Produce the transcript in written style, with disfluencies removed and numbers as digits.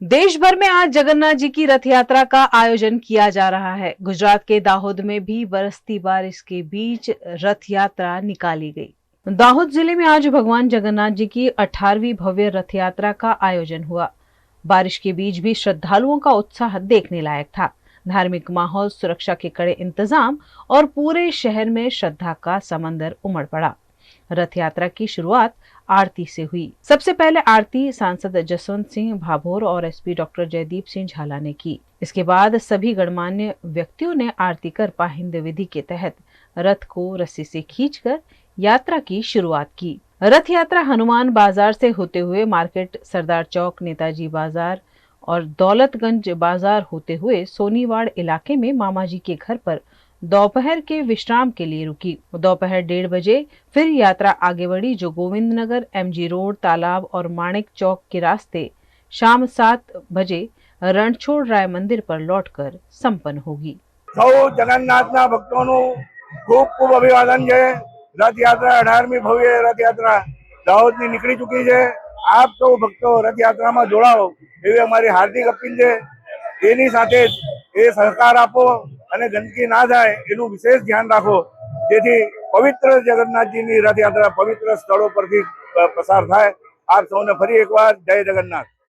देश भर में आज जगन्नाथ जी की रथ यात्रा का आयोजन किया जा रहा है। गुजरात के दाहोद में भी बरसती बारिश के बीच रथ यात्रा निकाली गई। दाहोद जिले में आज भगवान जगन्नाथ जी की 18वीं भव्य रथ यात्रा का आयोजन हुआ। बारिश के बीच भी श्रद्धालुओं का उत्साह देखने लायक था। धार्मिक माहौल, सुरक्षा के कड़े इंतजाम और पूरे शहर में श्रद्धा का समंदर उमड़ पड़ा। रथ यात्रा की शुरुआत आरती से हुई। सबसे पहले आरती सांसद जसवंत सिंह भाभोर और एसपी डॉक्टर जयदीप सिंह झाला ने की। इसके बाद सभी गणमान्य व्यक्तियों ने आरती कर पाहिंद विधि के तहत रथ को रस्सी से खींचकर यात्रा की शुरुआत की। रथ यात्रा हनुमान बाजार से होते हुए मार्केट, सरदार चौक, नेताजी बाजार और दौलतगंज बाजार होते हुए सोनीवाड़ इलाके में मामाजी के घर पर दोपहर के विश्राम के लिए रुकी। दोपहर 1:30 बजे फिर यात्रा आगे बढ़ी, जो गोविंद नगर, एमजी रोड, तालाब और माणिक चौक के रास्ते शाम 7 बजे रणछोड़ राय मंदिर पर लौटकर संपन्न होगी। सौ जगन्नाथना भक्तों खूब खूब अभिवादन है। रथ यात्रा 18મી भव्य रथ यात्रा दाहोद ની નીકળી ચૂકી છે। આપ સૌ ભક્તો રથ યાત્રામાં જોડાઓ એવી અમારી હાર્દિક અપીલ છે। એની સાથે એ સહકાર આપો અને ગંદકી ના થાય એનું વિશેષ ધ્યાન રાખો, જેથી પવિત્ર જગન્નાથજીની રથ યાત્રા પવિત્ર સ્થળો પરથી પસાર થાય। આપ સૌને ફરી એકવાર જય જગન્નાથ।